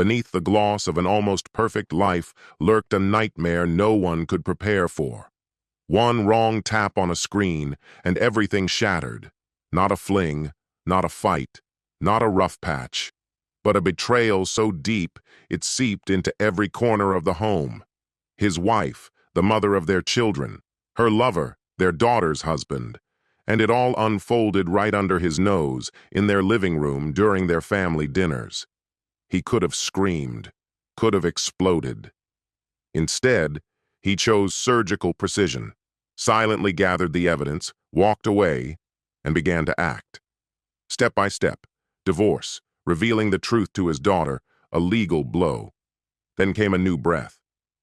Beneath the gloss of an almost perfect life lurked a nightmare no one could prepare for. One wrong tap on a screen, and everything shattered. Not a fling, not a fight, not a rough patch, but a betrayal so deep it seeped into every corner of the home. His wife, the mother of their children, her lover, their daughter's husband, and it all unfolded right under his nose in their living room during their family dinners. He could have screamed, could have exploded. Instead, he chose surgical precision, silently gathered the evidence, walked away, and began to act. Step by step, divorce, revealing the truth to his daughter, a legal blow. Then came a new breath,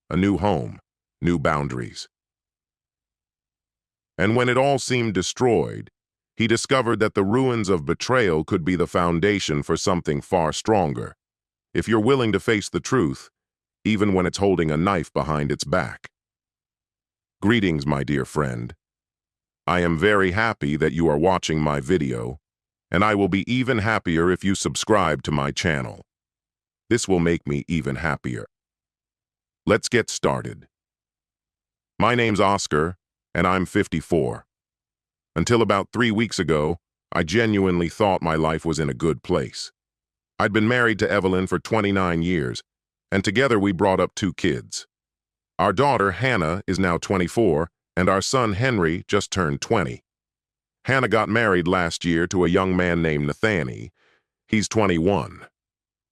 a new home, new boundaries. And when it all seemed destroyed, he discovered that the ruins of betrayal could be the foundation for something far stronger. If you're willing to face the truth, even when it's holding a knife behind its back. Greetings, my dear friend. I am very happy that you are watching my video, and I will be even happier if you subscribe to my channel. This will make me even happier. Let's get started. My name's Oscar, and I'm 54. Until about 3 weeks ago, I genuinely thought my life was in a good place. I'd been married to Evelyn for 29 years, and together we brought up 2 kids. Our daughter, Hannah, is now 24, and our son, Henry, just turned 20. Hannah got married last year to a young man named Nathani. He's 21.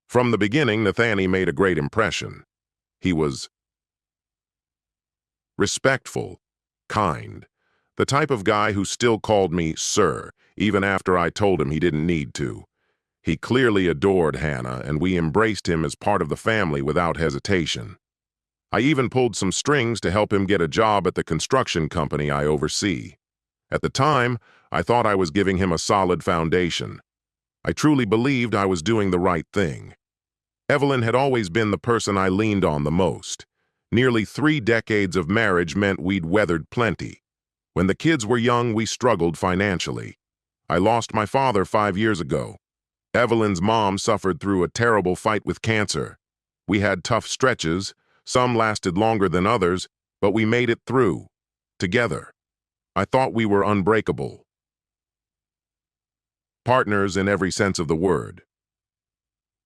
From the beginning, Nathani made a great impression. He was respectful, kind, the type of guy who still called me sir, even after I told him he didn't need to. He clearly adored Hannah, and we embraced him as part of the family without hesitation. I even pulled some strings to help him get a job at the construction company I oversee. At the time, I thought I was giving him a solid foundation. I truly believed I was doing the right thing. Evelyn had always been the person I leaned on the most. Nearly 3 decades of marriage meant we'd weathered plenty. When the kids were young, we struggled financially. I lost my father 5 years ago. Evelyn's mom suffered through a terrible fight with cancer. We had tough stretches, some lasted longer than others, but we made it through, together. I thought we were unbreakable. Partners in every sense of the word.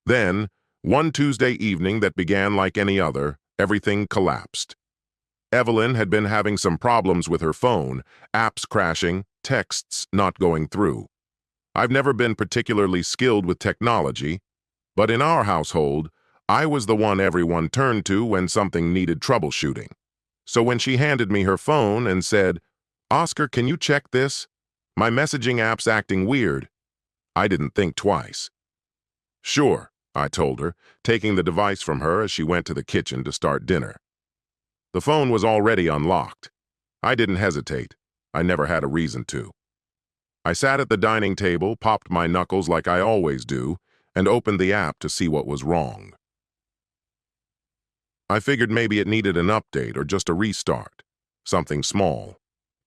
Then, one Tuesday evening that began like any other, everything collapsed. Evelyn had been having some problems with her phone, apps crashing, texts not going through. I've never been particularly skilled with technology, but in our household, I was the one everyone turned to when something needed troubleshooting. So when she handed me her phone and said, "Oscar, can you check this? My messaging app's acting weird," I didn't think twice. "Sure," I told her, taking the device from her as she went to the kitchen to start dinner. The phone was already unlocked. I didn't hesitate. I never had a reason to. I sat at the dining table, popped my knuckles like I always do, and opened the app to see what was wrong. I figured maybe it needed an update or just a restart, something small.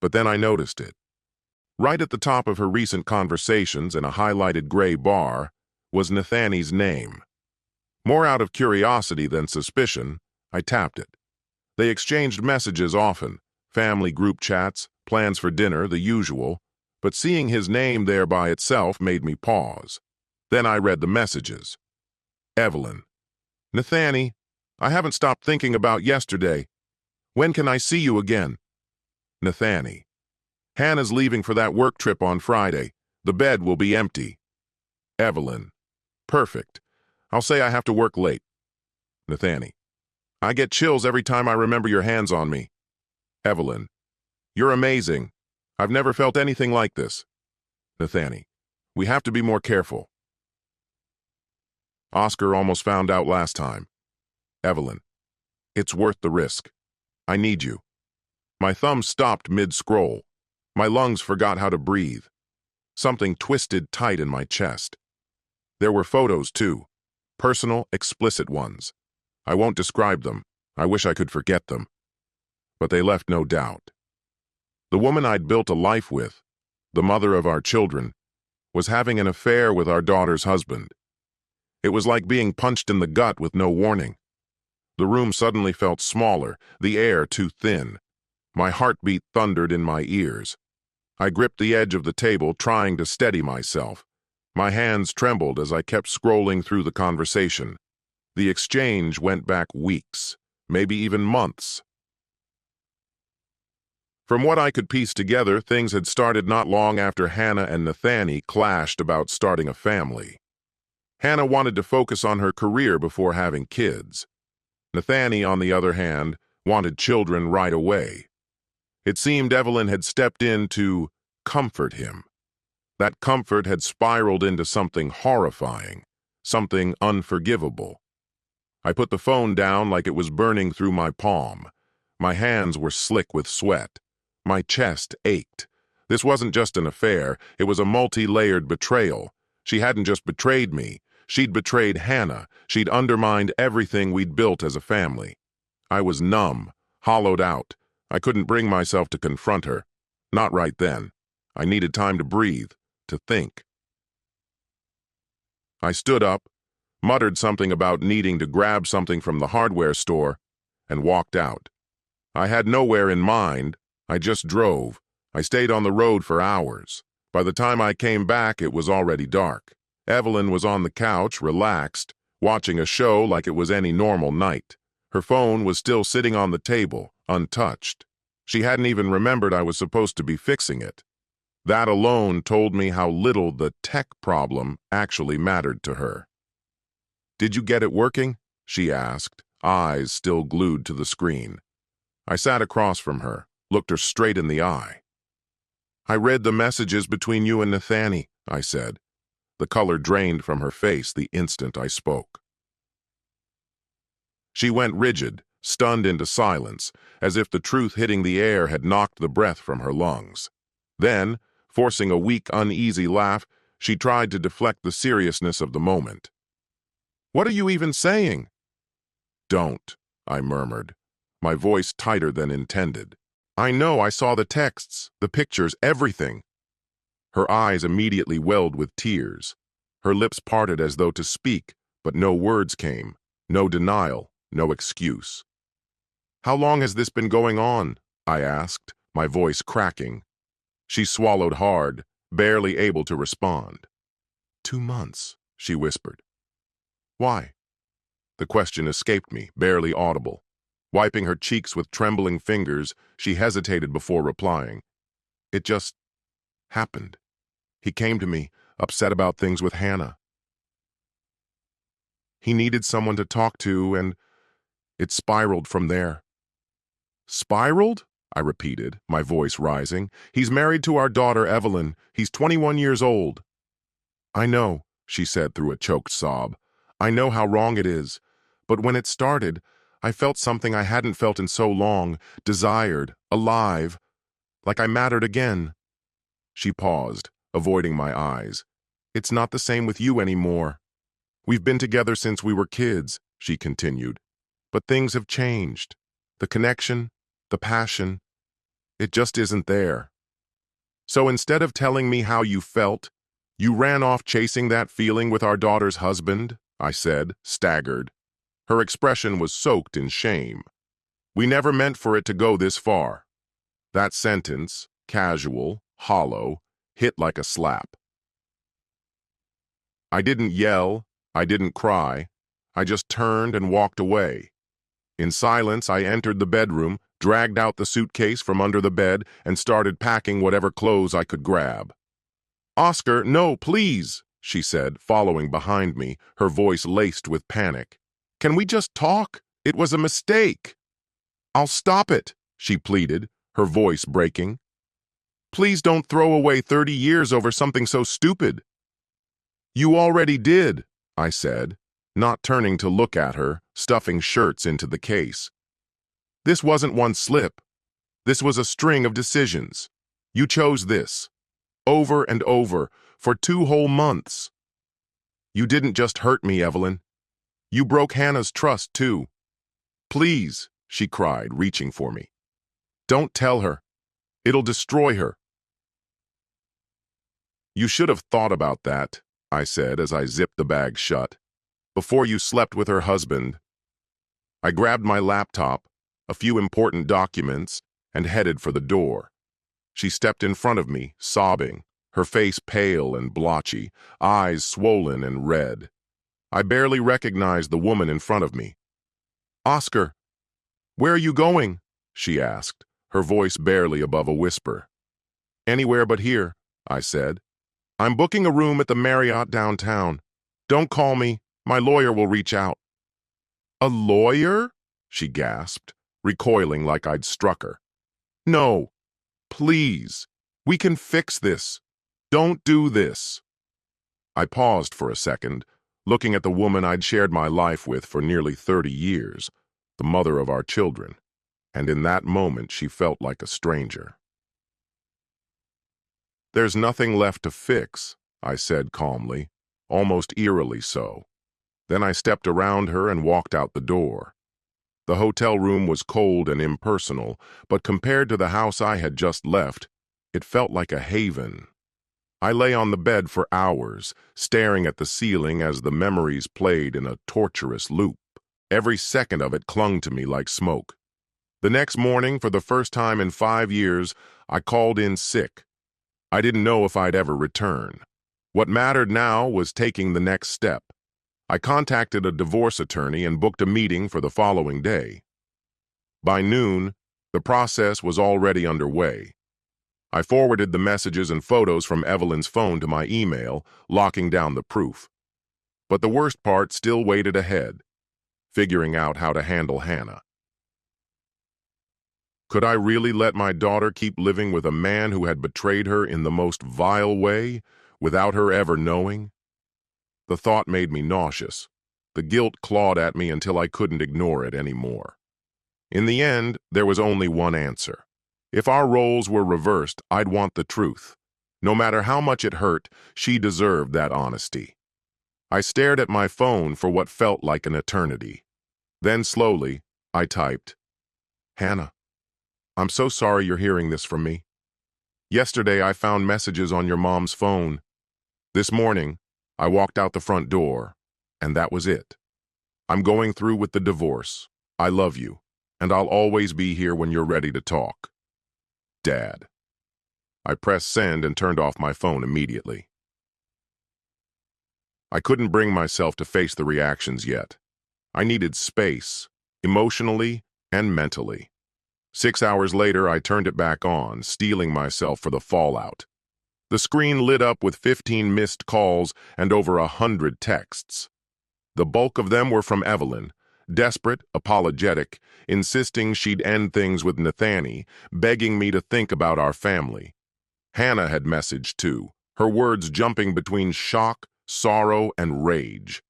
But then I noticed it. Right at the top of her recent conversations in a highlighted gray bar was Nathani's name. More out of curiosity than suspicion, I tapped it. They exchanged messages often, family group chats, plans for dinner, the usual, but seeing his name there by itself made me pause. Then I read the messages. Evelyn. "Nathani, I haven't stopped thinking about yesterday. When can I see you again?" Nathani. "Hannah's leaving for that work trip on Friday. The bed will be empty." Evelyn. "Perfect. I'll say I have to work late." Nathani. "I get chills every time I remember your hands on me." Evelyn. "You're amazing. I've never felt anything like this." Nathani. "We have to be more careful." Oscar almost found out last time. Evelyn. "It's worth the risk. I need you." My thumb stopped mid-scroll. My lungs forgot how to breathe. Something twisted tight in my chest. There were photos, too. Personal, explicit ones. I won't describe them. I wish I could forget them. But they left no doubt. The woman I'd built a life with, the mother of our children, was having an affair with our daughter's husband. It was like being punched in the gut with no warning. The room suddenly felt smaller, the air too thin. My heartbeat thundered in my ears. I gripped the edge of the table, trying to steady myself. My hands trembled as I kept scrolling through the conversation. The exchange went back weeks, maybe even months. From what I could piece together, things had started not long after Hannah and Nathani clashed about starting a family. Hannah wanted to focus on her career before having kids. Nathani, on the other hand, wanted children right away. It seemed Evelyn had stepped in to comfort him. That comfort had spiraled into something horrifying, something unforgivable. I put the phone down like it was burning through my palm. My hands were slick with sweat. My chest ached. This wasn't just an affair, it was a multi-layered betrayal. She hadn't just betrayed me, she'd betrayed Hannah. She'd undermined everything we'd built as a family. I was numb, hollowed out. I couldn't bring myself to confront her. Not right then. I needed time to breathe, to think. I stood up, muttered something about needing to grab something from the hardware store, and walked out. I had nowhere in mind. I just drove. I stayed on the road for hours. By the time I came back, it was already dark. Evelyn was on the couch, relaxed, watching a show like it was any normal night. Her phone was still sitting on the table, untouched. She hadn't even remembered I was supposed to be fixing it. That alone told me how little the tech problem actually mattered to her. "Did you get it working?" she asked, eyes still glued to the screen. I sat across from her, looked her straight in the eye. "I read the messages between you and Nathani," I said. The color drained from her face the instant I spoke. She went rigid, stunned into silence, as if the truth hitting the air had knocked the breath from her lungs. Then, forcing a weak, uneasy laugh, she tried to deflect the seriousness of the moment. "What are you even saying?" "Don't," I murmured, my voice tighter than intended. "I know, I saw the texts, the pictures, everything." Her eyes immediately welled with tears. Her lips parted as though to speak, but no words came, no denial, no excuse. "How long has this been going on?" I asked, my voice cracking. She swallowed hard, barely able to respond. 2 months, she whispered. "Why?" The question escaped me, barely audible. Wiping her cheeks with trembling fingers, she hesitated before replying. "It just happened. He came to me, upset about things with Hannah. He needed someone to talk to, and it spiraled from there." "Spiraled?" I repeated, my voice rising. "He's married to our daughter, Evelyn. He's 21 years old." "I know," she said through a choked sob. "I know how wrong it is. But when it started, I felt something I hadn't felt in so long, desired, alive, like I mattered again." She paused, avoiding my eyes. "It's not the same with you anymore. We've been together since we were kids," she continued. "But things have changed. The connection, the passion, it just isn't there. So instead of telling me how you felt, you ran off chasing that feeling with our daughter's husband," I said, staggered. Her expression was soaked in shame. "We never meant for it to go this far." That sentence, casual, hollow, hit like a slap. I didn't yell, I didn't cry. I just turned and walked away. In silence, I entered the bedroom, dragged out the suitcase from under the bed, and started packing whatever clothes I could grab. "Oscar, no, please," she said, following behind me, her voice laced with panic. "Can we just talk? It was a mistake." "I'll stop it," she pleaded, her voice breaking. "Please don't throw away 30 years over something so stupid." "You already did," I said, not turning to look at her, stuffing shirts into the case. "This wasn't one slip. This was a string of decisions. You chose this. Over and over, for 2 whole months. You didn't just hurt me, Evelyn. You broke Hannah's trust, too. Please," she cried, reaching for me. "Don't tell her. It'll destroy her." "You should have thought about that," I said as I zipped the bag shut. Before you slept with her husband. I grabbed my laptop, a few important documents, and headed for the door. She stepped in front of me, sobbing, her face pale and blotchy, eyes swollen and red. I barely recognized the woman in front of me. "Oscar, where are you going?" she asked, her voice barely above a whisper. "Anywhere but here," I said. "I'm booking a room at the Marriott downtown. Don't call me. My lawyer will reach out." "A lawyer?" she gasped, recoiling like I'd struck her. "No, please. We can fix this. Don't do this." I paused for a second, looking at the woman I'd shared my life with for nearly 30 years, the mother of our children, and in that moment she felt like a stranger. "There's nothing left to fix," I said calmly, almost eerily so. Then I stepped around her and walked out the door. The hotel room was cold and impersonal, but compared to the house I had just left, it felt like a haven. I lay on the bed for hours, staring at the ceiling as the memories played in a torturous loop. Every second of it clung to me like smoke. The next morning, for the first time in 5 years, I called in sick. I didn't know if I'd ever return. What mattered now was taking the next step. I contacted a divorce attorney and booked a meeting for the following day. By noon, the process was already underway. I forwarded the messages and photos from Evelyn's phone to my email, locking down the proof. But the worst part still waited ahead, figuring out how to handle Hannah. Could I really let my daughter keep living with a man who had betrayed her in the most vile way, without her ever knowing? The thought made me nauseous. The guilt clawed at me until I couldn't ignore it anymore. In the end, there was only one answer. If our roles were reversed, I'd want the truth. No matter how much it hurt, she deserved that honesty. I stared at my phone for what felt like an eternity. Then slowly, I typed, "Hannah, I'm so sorry you're hearing this from me. Yesterday, I found messages on your mom's phone. This morning, I walked out the front door, and that was it. I'm going through with the divorce. I love you, and I'll always be here when you're ready to talk. Dad." I pressed send and turned off my phone immediately. I couldn't bring myself to face the reactions yet. I needed space, emotionally and mentally. 6 hours later, I turned it back on, steeling myself for the fallout. The screen lit up with 15 missed calls and over 100 texts. The bulk of them were from Evelyn, desperate, apologetic, insisting she'd end things with Nathani, begging me to think about our family. Hannah had messaged too, her words jumping between shock, sorrow, and rage.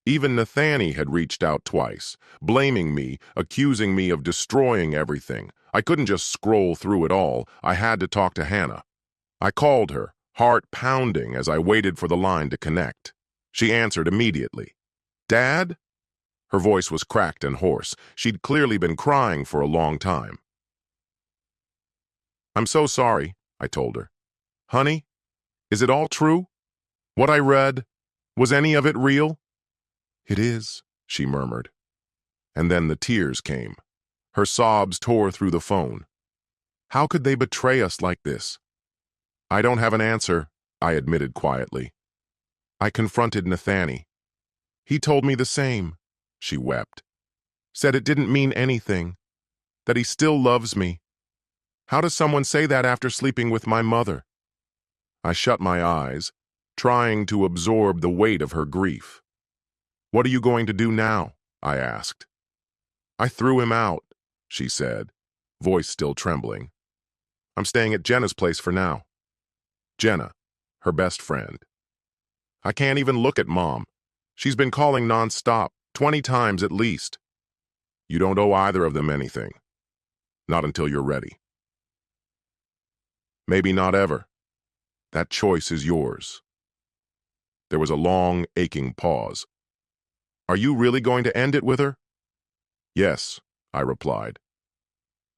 Even Nathani had reached out twice, blaming me, accusing me of destroying everything. I couldn't just scroll through it all. I had to talk to Hannah. I called her, heart pounding as I waited for the line to connect. She answered immediately. "Dad?" Her voice was cracked and hoarse. She'd clearly been crying for a long time. "I'm so sorry," I told her. "Honey, is it all true? What I read, was any of it real?" "It is," she murmured. And then the tears came. Her sobs tore through the phone. "How could they betray us like this?" "I don't have an answer," I admitted quietly. "I confronted Nathani. He told me the same," she wept. "Said it didn't mean anything, that he still loves me. How does someone say that after sleeping with my mother?" I shut my eyes, trying to absorb the weight of her grief. "What are you going to do now?" I asked. "I threw him out," she said, voice still trembling. "I'm staying at Jenna's place for now." Jenna, her best friend. "I can't even look at Mom. She's been calling nonstop, 20 times at least." "You don't owe either of them anything. Not until you're ready." "Maybe not ever. That choice is yours." There was a long, aching pause. "Are you really going to end it with her?" "Yes," I replied.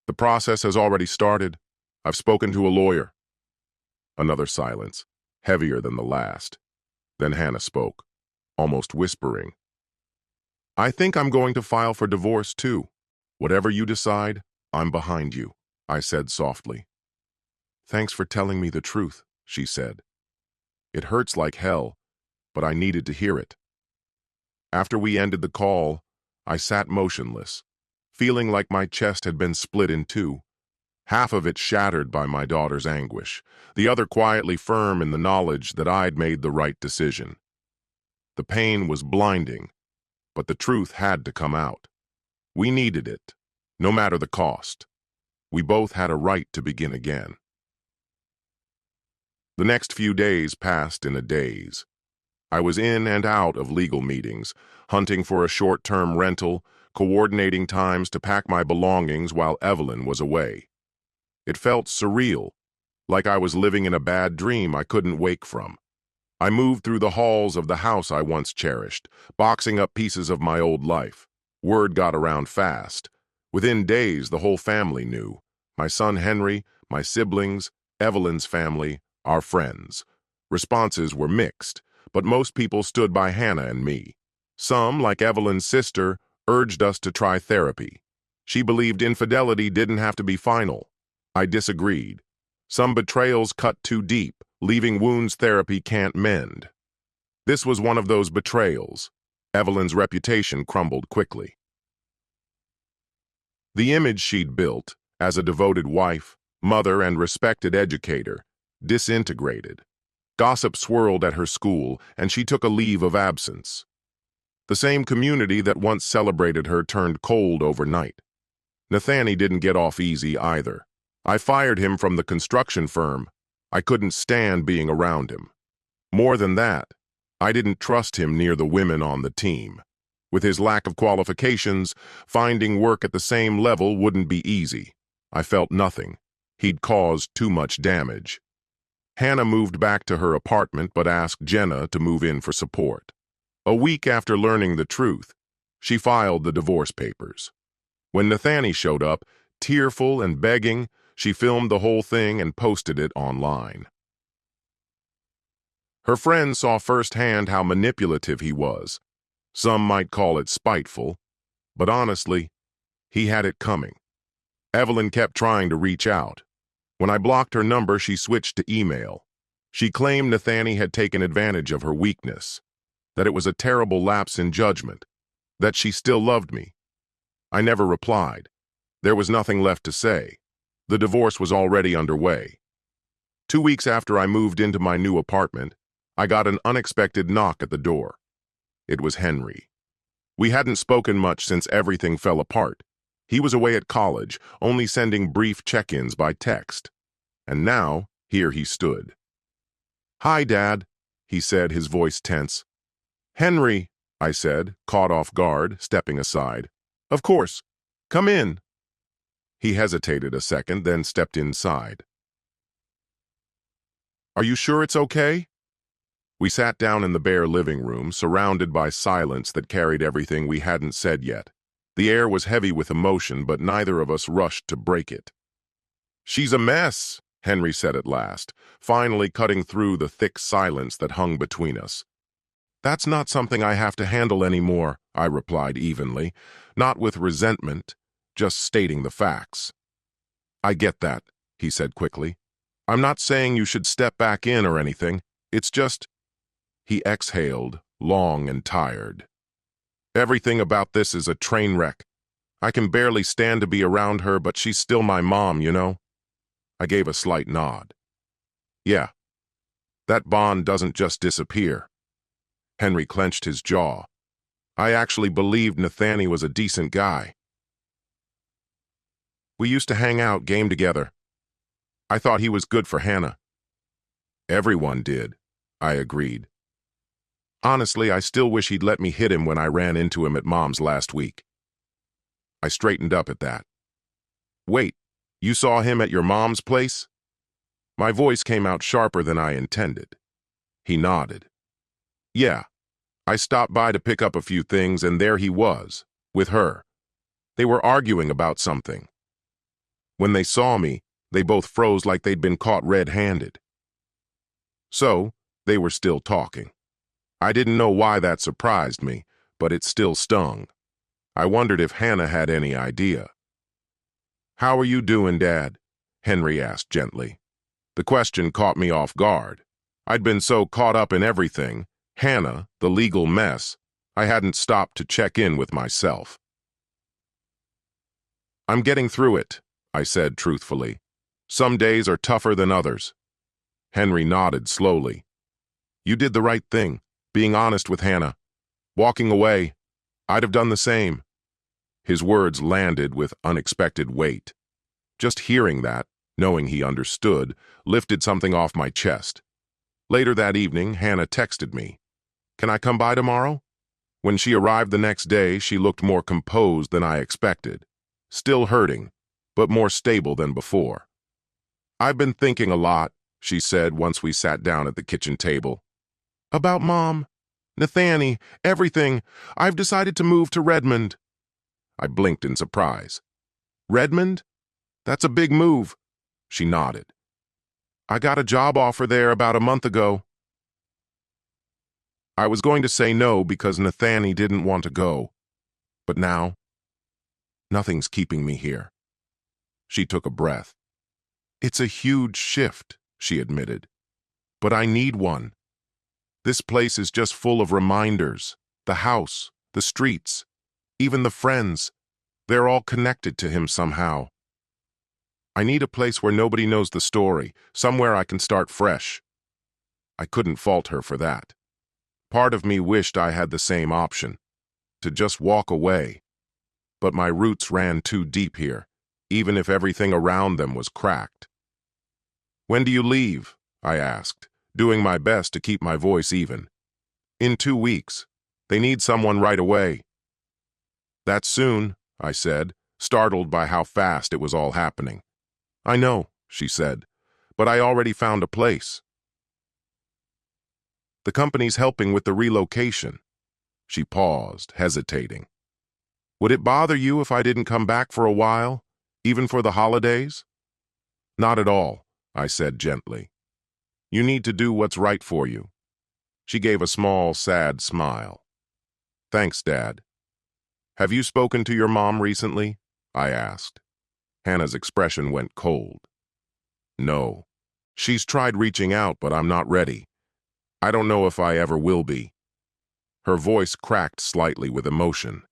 "The process has already started. I've spoken to a lawyer." Another silence, heavier than the last. Then Hannah spoke, almost whispering. I think I'm going to file for divorce too. Whatever you decide, I'm behind you, I said softly. Thanks for telling me the truth, she said. It hurts like hell, but I needed to hear it. After we ended the call, I sat motionless, feeling like my chest had been split in two, half of it shattered by my daughter's anguish, the other quietly firm in the knowledge that I'd made the right decision. The pain was blinding, but the truth had to come out. We needed it, no matter the cost. We both had a right to begin again. The next few days passed in a daze. I was in and out of legal meetings, hunting for a short-term rental, coordinating times to pack my belongings while Evelyn was away. It felt surreal, like I was living in a bad dream I couldn't wake from. I moved through the halls of the house I once cherished, boxing up pieces of my old life. Word got around fast. Within days, the whole family knew. My son Henry, my siblings, Evelyn's family, our friends. Responses were mixed, but most people stood by Hannah and me. Some, like Evelyn's sister, urged us to try therapy. She believed infidelity didn't have to be final. I disagreed. Some betrayals cut too deep, leaving wounds therapy can't mend. This was one of those betrayals. Evelyn's reputation crumbled quickly. The image she'd built, as a devoted wife, mother, and respected educator, disintegrated. Gossip swirled at her school, and she took a leave of absence. The same community that once celebrated her turned cold overnight. Nathani didn't get off easy either. I fired him from the construction firm. I couldn't stand being around him. More than that, I didn't trust him near the women on the team. With his lack of qualifications, finding work at the same level wouldn't be easy. I felt nothing. He'd caused too much damage. Hannah moved back to her apartment but asked Jenna to move in for support. A week after learning the truth, she filed the divorce papers. When Nathani showed up, tearful and begging, she filmed the whole thing and posted it online. Her friends saw firsthand how manipulative he was. Some might call it spiteful, but honestly, he had it coming. Evelyn kept trying to reach out. When I blocked her number, she switched to email. She claimed Nathani had taken advantage of her weakness, that it was a terrible lapse in judgment, that she still loved me. I never replied. There was nothing left to say. The divorce was already underway. 2 weeks after I moved into my new apartment, I got an unexpected knock at the door. It was Henry. We hadn't spoken much since everything fell apart. He was away at college, only sending brief check-ins by text. And now, here he stood. "Hi, Dad," he said, his voice tense. "Henry," I said, caught off guard, stepping aside. "Of course. Come in." He hesitated a second, then stepped inside. "Are you sure it's okay?" We sat down in the bare living room, surrounded by silence that carried everything we hadn't said yet. The air was heavy with emotion, but neither of us rushed to break it. "She's a mess," Henry said at last, finally cutting through the thick silence that hung between us. "That's not something I have to handle anymore," I replied evenly, not with resentment, just stating the facts. "I get that," he said quickly. "I'm not saying you should step back in or anything. It's just—" He exhaled, long and tired. "Everything about this is a train wreck. I can barely stand to be around her, but she's still my mom, you know?" I gave a slight nod. "Yeah, that bond doesn't just disappear." Henry clenched his jaw. "I actually believed Nathani was a decent guy. We used to hang out, game together. I thought he was good for Hannah." "Everyone did," I agreed. "Honestly, I still wish he'd let me hit him when I ran into him at Mom's last week." I straightened up at that. "Wait, you saw him at your mom's place?" My voice came out sharper than I intended. He nodded. "Yeah, I stopped by to pick up a few things, and there he was, with her. They were arguing about something. When they saw me, they both froze like they'd been caught red-handed. So, they were still talking. I didn't know why that surprised me, but it still stung. I wondered if Hannah had any idea. "How are you doing, Dad?" Henry asked gently. The question caught me off guard. I'd been so caught up in everything, Hannah, the legal mess, I hadn't stopped to check in with myself. "I'm getting through it," I said truthfully. "Some days are tougher than others." Henry nodded slowly. "You did the right thing, being honest with Hannah. Walking away, I'd have done the same." His words landed with unexpected weight. Just hearing that, knowing he understood, lifted something off my chest. Later that evening, Hannah texted me, "Can I come by tomorrow?" When she arrived the next day, she looked more composed than I expected. Still hurting, but more stable than before. "I've been thinking a lot," she said once we sat down at the kitchen table. "About Mom, Nathani, everything. I've decided to move to Redmond." I blinked in surprise. "Redmond? That's a big move." She nodded. "I got a job offer there about a month ago." I was going to say no because Nathani didn't want to go. But now, nothing's keeping me here. She took a breath. "It's a huge shift," she admitted. "But I need one. This place is just full of reminders. The house, the streets, even the friends. They're all connected to him somehow. I need a place where nobody knows the story, somewhere I can start fresh." I couldn't fault her for that. Part of me wished I had the same option, to just walk away. But my roots ran too deep here, even if everything around them was cracked. "When do you leave?" I asked, doing my best to keep my voice even. "In 2 weeks. They need someone right away." "That's soon," I said, startled by how fast it was all happening. "I know," she said, "but I already found a place. The company's helping with the relocation." She paused, hesitating. "Would it bother you if I didn't come back for a while, even for the holidays?" "Not at all," I said gently. "You need to do what's right for you." She gave a small, sad smile. "Thanks, Dad." "Have you spoken to your mom recently?" I asked. Hannah's expression went cold. "No. She's tried reaching out, but I'm not ready. I don't know if I ever will be." Her voice cracked slightly with emotion.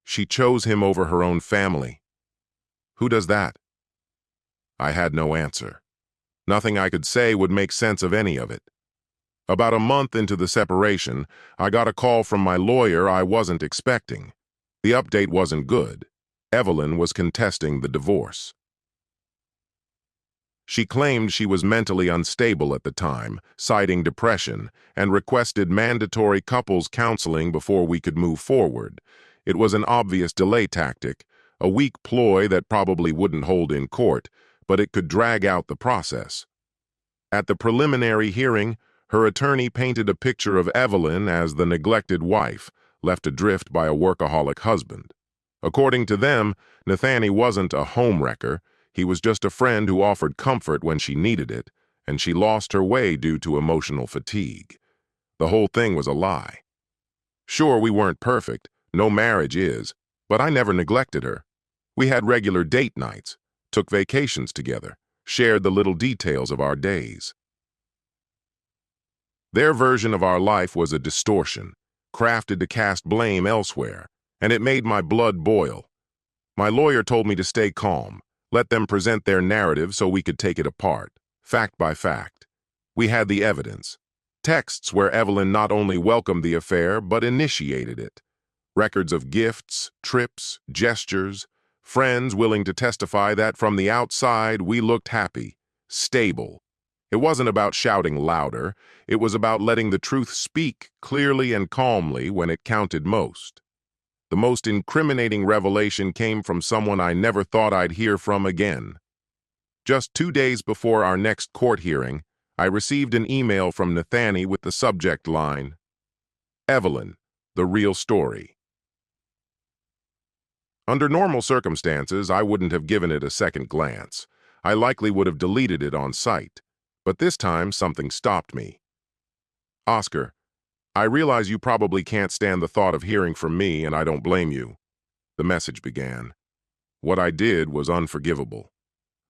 "She chose him over her own family." "Who does that?" I had no answer. Nothing I could say would make sense of any of it. About a month into the separation, I got a call from my lawyer I wasn't expecting. The update wasn't good. Evelyn was contesting the divorce. She claimed she was mentally unstable at the time, citing depression, and requested mandatory couples counseling before we could move forward. It was an obvious delay tactic, a weak ploy that probably wouldn't hold in court, but it could drag out the process. At the preliminary hearing, her attorney painted a picture of Evelyn as the neglected wife, left adrift by a workaholic husband. According to them, Nathani wasn't a homewrecker. He was just a friend who offered comfort when she needed it, and she lost her way due to emotional fatigue. The whole thing was a lie. Sure, we weren't perfect, no marriage is, but I never neglected her. We had regular date nights, took vacations together, shared the little details of our days. Their version of our life was a distortion, crafted to cast blame elsewhere, and it made my blood boil. My lawyer told me to stay calm, let them present their narrative so we could take it apart, fact by fact. We had the evidence. Texts where Evelyn not only welcomed the affair, but initiated it. Records of gifts, trips, gestures, friends willing to testify that from the outside we looked happy, stable. It wasn't about shouting louder, it was about letting the truth speak clearly and calmly when it counted most. The most incriminating revelation came from someone I never thought I'd hear from again. Just 2 days before our next court hearing, I received an email from Nathani with the subject line, "Evelyn, the real story." Under normal circumstances, I wouldn't have given it a second glance. I likely would have deleted it on sight. But this time, something stopped me. "Oscar, I realize you probably can't stand the thought of hearing from me, and I don't blame you. The message began. What I did was unforgivable.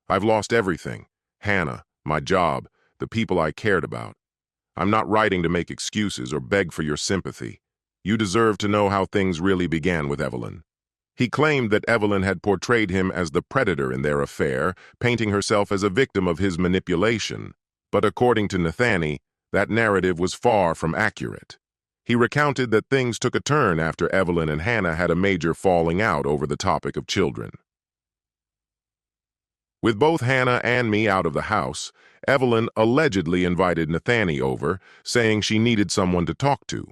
I've lost everything. Hannah, my job, the people I cared about. I'm not writing to make excuses or beg for your sympathy. You deserve to know how things really began with Evelyn. He claimed that Evelyn had portrayed him as the predator in their affair, painting herself as a victim of his manipulation. But according to Nathani, that narrative was far from accurate. He recounted that things took a turn after Evelyn and Hannah had a major falling out over the topic of children. With both Hannah and me out of the house, Evelyn allegedly invited Nathani over, saying she needed someone to talk to.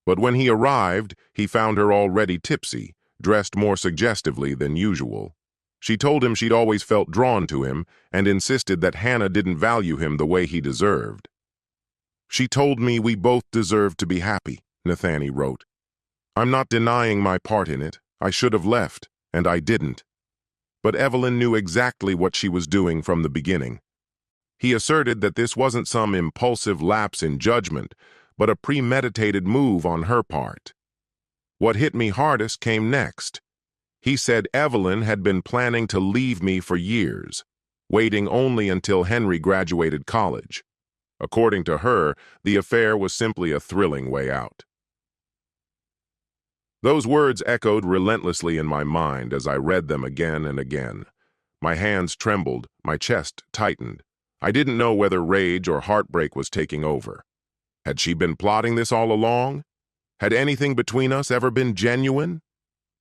But when he arrived, he found her already tipsy, dressed more suggestively than usual. She told him she'd always felt drawn to him and insisted that Hannah didn't value him the way he deserved. She told me we both deserved to be happy, Nathani wrote. I'm not denying my part in it. I should have left, and I didn't. But Evelyn knew exactly what she was doing from the beginning. He asserted that this wasn't some impulsive lapse in judgment, but a premeditated move on her part. What hit me hardest came next. He said Evelyn had been planning to leave me for years, waiting only until Henry graduated college. According to her, the affair was simply a thrilling way out. Those words echoed relentlessly in my mind as I read them again and again. My hands trembled, my chest tightened. I didn't know whether rage or heartbreak was taking over. Had she been plotting this all along? Had anything between us ever been genuine?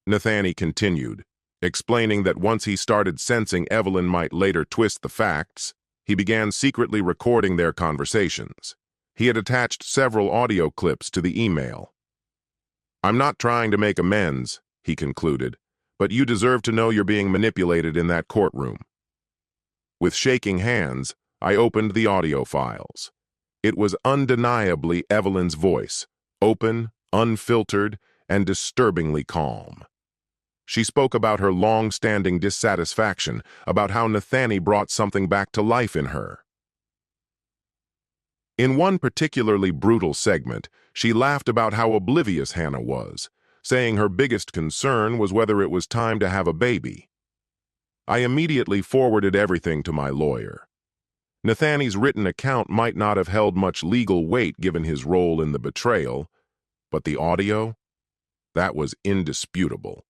Nathani continued, explaining that once he started sensing Evelyn might later twist the facts, he began secretly recording their conversations. He had attached several audio clips to the email. I'm not trying to make amends, he concluded, but you deserve to know you're being manipulated in that courtroom. With shaking hands, I opened the audio files. It was undeniably Evelyn's voice, open, unfiltered, and disturbingly calm. She spoke about her long-standing dissatisfaction, about how Nathani brought something back to life in her. In one particularly brutal segment, she laughed about how oblivious Hannah was, saying her biggest concern was whether it was time to have a baby. I immediately forwarded everything to my lawyer. Nathani's written account might not have held much legal weight given his role in the betrayal, but the audio? That was indisputable.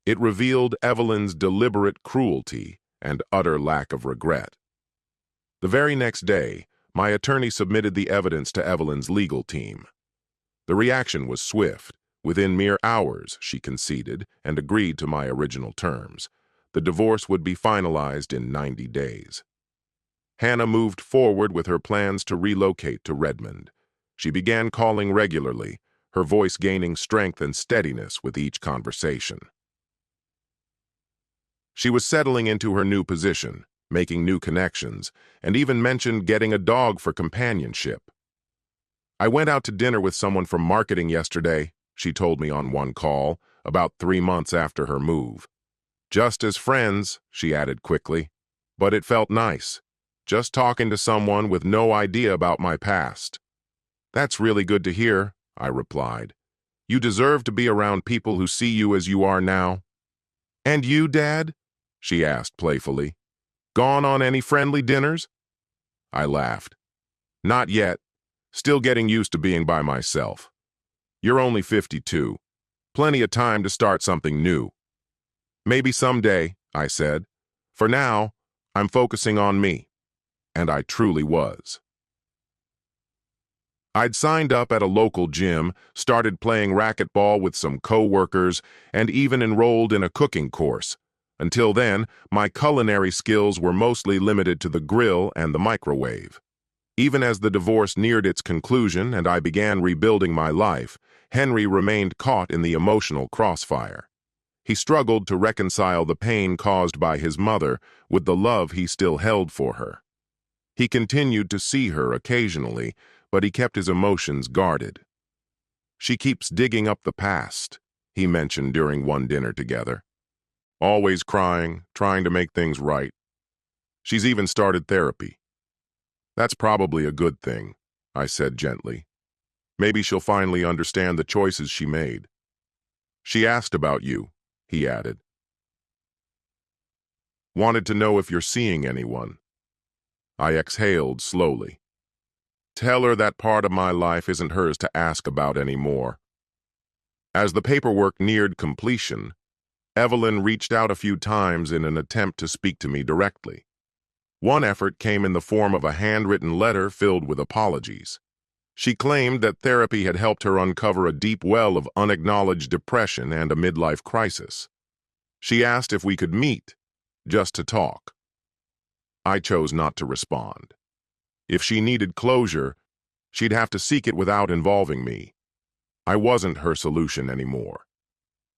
It revealed Evelyn's deliberate cruelty and utter lack of regret. The very next day, my attorney submitted the evidence to Evelyn's legal team. The reaction was swift. Within mere hours, she conceded and agreed to my original terms. The divorce would be finalized in 90 days. Hannah moved forward with her plans to relocate to Redmond. She began calling regularly, her voice gaining strength and steadiness with each conversation. She was settling into her new position, making new connections, and even mentioned getting a dog for companionship. I went out to dinner with someone from marketing yesterday, she told me on one call, about 3 months after her move. Just as friends, she added quickly, but it felt nice, just talking to someone with no idea about my past. That's really good to hear, I replied. You deserve to be around people who see you as you are now. And you, Dad? She asked playfully. Gone on any friendly dinners? I laughed. Not yet. Still getting used to being by myself. You're only 52. Plenty of time to start something new. Maybe someday, I said. For now, I'm focusing on me. And I truly was. I'd signed up at a local gym, started playing racquetball with some co-workers, and even enrolled in a cooking course. Until then, my culinary skills were mostly limited to the grill and the microwave. Even as the divorce neared its conclusion and I began rebuilding my life, Henry remained caught in the emotional crossfire. He struggled to reconcile the pain caused by his mother with the love he still held for her. He continued to see her occasionally, but he kept his emotions guarded. She keeps digging up the past, he mentioned during one dinner together. Always crying, trying to make things right. She's even started therapy. That's probably a good thing, I said gently. Maybe she'll finally understand the choices she made. She asked about you, he added. Wanted to know if you're seeing anyone. I exhaled slowly. Tell her that part of my life isn't hers to ask about anymore. As the paperwork neared completion, Evelyn reached out a few times in an attempt to speak to me directly. One effort came in the form of a handwritten letter filled with apologies. She claimed that therapy had helped her uncover a deep well of unacknowledged depression and a midlife crisis. She asked if we could meet, just to talk. I chose not to respond. If she needed closure, she'd have to seek it without involving me. I wasn't her solution anymore.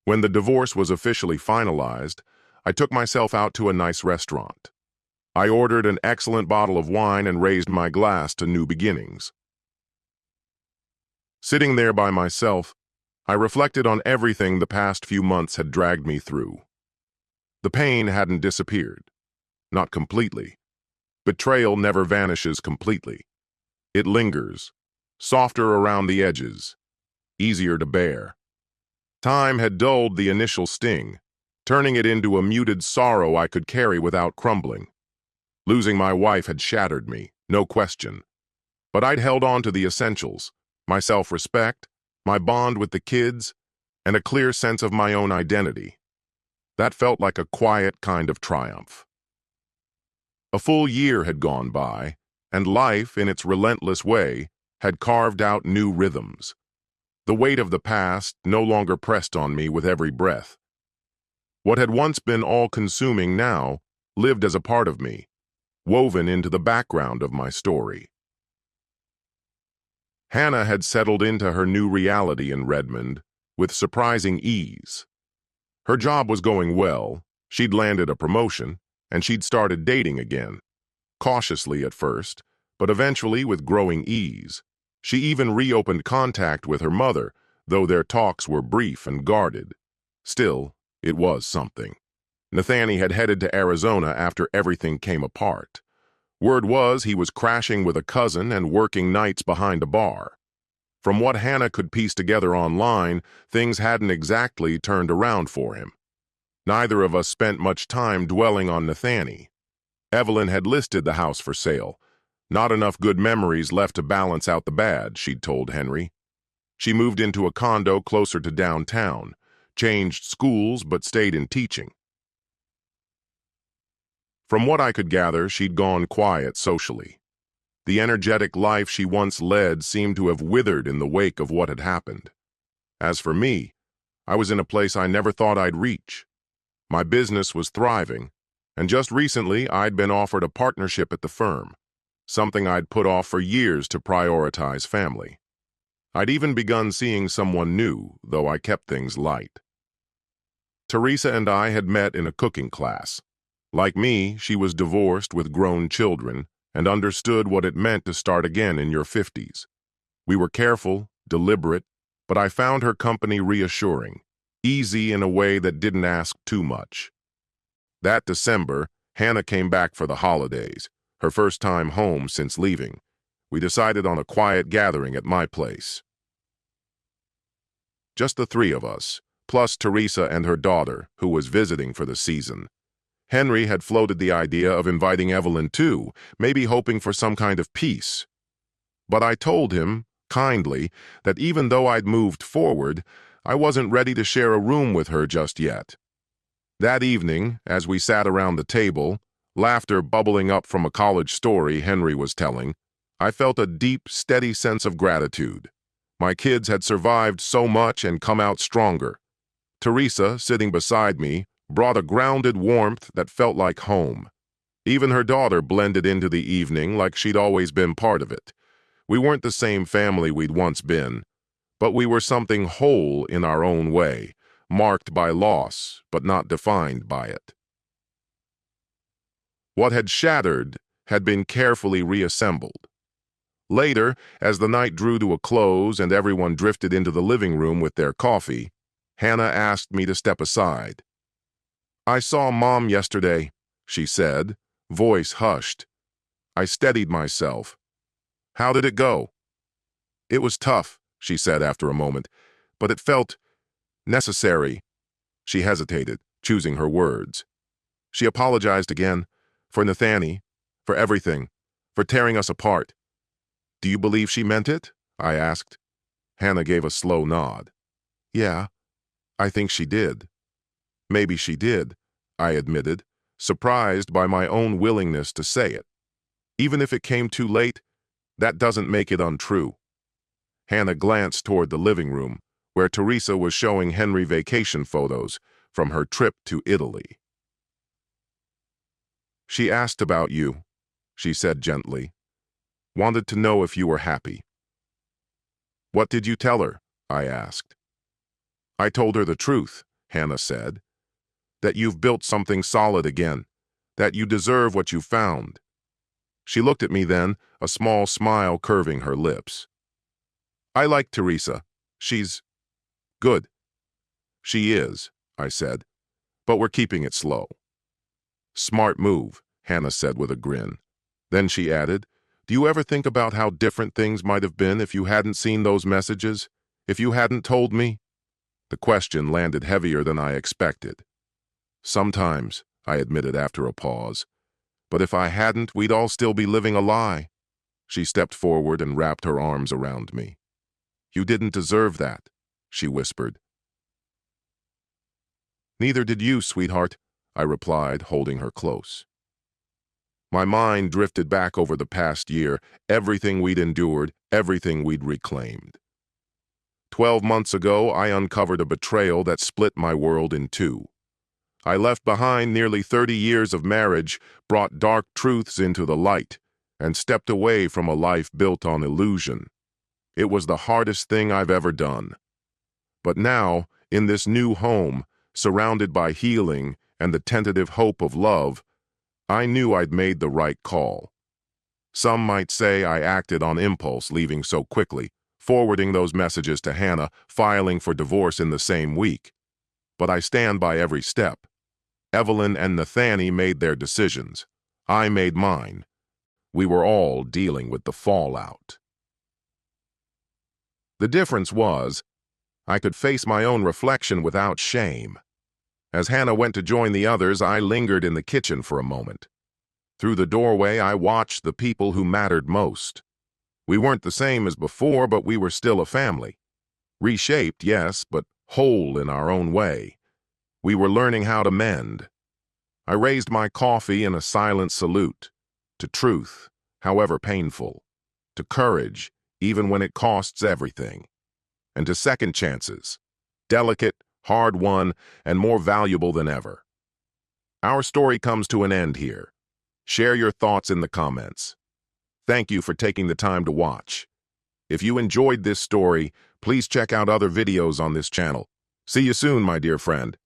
When the divorce was officially finalized, I took myself out to a nice restaurant. I ordered an excellent bottle of wine and raised my glass to new beginnings. Sitting there by myself, I reflected on everything the past few months had dragged me through. The pain hadn't disappeared. Not completely. Betrayal never vanishes completely. It lingers, softer around the edges, easier to bear. Time had dulled the initial sting, turning it into a muted sorrow I could carry without crumbling. Losing my wife had shattered me, no question. But I'd held on to the essentials, my self-respect, my bond with the kids, and a clear sense of my own identity. That felt like a quiet kind of triumph. A full year had gone by, and life, in its relentless way, had carved out new rhythms. The weight of the past no longer pressed on me with every breath. What had once been all-consuming now lived as a part of me, woven into the background of my story. Hannah had settled into her new reality in Redmond with surprising ease. Her job was going well, she'd landed a promotion, and she'd started dating again. Cautiously at first, but eventually with growing ease. She even reopened contact with her mother, though their talks were brief and guarded. Still, it was something. Nathaniel had headed to Arizona after everything came apart. Word was he was crashing with a cousin and working nights behind a bar. From what Hannah could piece together online, things hadn't exactly turned around for him. Neither of us spent much time dwelling on Nathaniel. Evelyn had listed the house for sale. Not enough good memories left to balance out the bad, she'd told Henry. She moved into a condo closer to downtown, changed schools but stayed in teaching. From what I could gather, she'd gone quiet socially. The energetic life she once led seemed to have withered in the wake of what had happened. As for me, I was in a place I never thought I'd reach. My business was thriving, and just recently I'd been offered a partnership at the firm, something I'd put off for years to prioritize family. I'd even begun seeing someone new, though I kept things light. Teresa and I had met in a cooking class. Like me, she was divorced with grown children and understood what it meant to start again in your 50s. We were careful, deliberate, but I found her company reassuring, easy in a way that didn't ask too much. That December, Hannah came back for the holidays, her first time home since leaving. We decided on a quiet gathering at my place. Just the three of us, plus Teresa and her daughter, who was visiting for the season. Henry had floated the idea of inviting Evelyn too, maybe hoping for some kind of peace. But I told him, kindly, that even though I'd moved forward, I wasn't ready to share a room with her just yet. That evening, as we sat around the table, laughter bubbling up from a college story Henry was telling, I felt a deep, steady sense of gratitude. My kids had survived so much and come out stronger. Teresa, sitting beside me, brought a grounded warmth that felt like home. Even her daughter blended into the evening like she'd always been part of it. We weren't the same family we'd once been, but we were something whole in our own way, marked by loss, but not defined by it. What had shattered had been carefully reassembled. Later, as the night drew to a close and everyone drifted into the living room with their coffee, Hannah asked me to step aside. "I saw Mom yesterday," she said, voice hushed. I steadied myself. "How did it go?" "It was tough," she said after a moment, but it felt necessary. She hesitated, choosing her words. She apologized again, for Nathani, for everything, for tearing us apart. Do you believe she meant it? I asked. Hannah gave a slow nod. Yeah, I think she did. Maybe she did, I admitted, surprised by my own willingness to say it. Even if it came too late, that doesn't make it untrue. Hannah glanced toward the living room, where Teresa was showing Henry vacation photos from her trip to Italy. She asked about you, she said gently. Wanted to know if you were happy. What did you tell her? I asked. I told her the truth, Hannah said. That you've built something solid again, that you deserve what you found. She looked at me then, a small smile curving her lips. I like Teresa. She's good. She is, I said, but we're keeping it slow. Smart move, Hannah said with a grin. Then she added, do you ever think about how different things might have been if you hadn't seen those messages? If you hadn't told me? The question landed heavier than I expected. Sometimes, I admitted after a pause. But if I hadn't, we'd all still be living a lie. She stepped forward and wrapped her arms around me. You didn't deserve that, she whispered. Neither did you, sweetheart, I replied, holding her close. My mind drifted back over the past year, everything we'd endured, everything we'd reclaimed. 12 months ago, I uncovered a betrayal that split my world in two. I left behind nearly 30 years of marriage, brought dark truths into the light, and stepped away from a life built on illusion. It was the hardest thing I've ever done. But now, in this new home, surrounded by healing and the tentative hope of love, I knew I'd made the right call. Some might say I acted on impulse, leaving so quickly, forwarding those messages to Hannah, filing for divorce in the same week. But I stand by every step. Evelyn and Nathani made their decisions. I made mine. We were all dealing with the fallout. The difference was, I could face my own reflection without shame. As Hannah went to join the others, I lingered in the kitchen for a moment. Through the doorway, I watched the people who mattered most. We weren't the same as before, but we were still a family. Reshaped, yes, but whole in our own way. We were learning how to mend. I raised my coffee in a silent salute. To truth, however painful. To courage, even when it costs everything. And to second chances. Delicate, hard-won, and more valuable than ever. Our story comes to an end here. Share your thoughts in the comments. Thank you for taking the time to watch. If you enjoyed this story, please check out other videos on this channel. See you soon, my dear friend.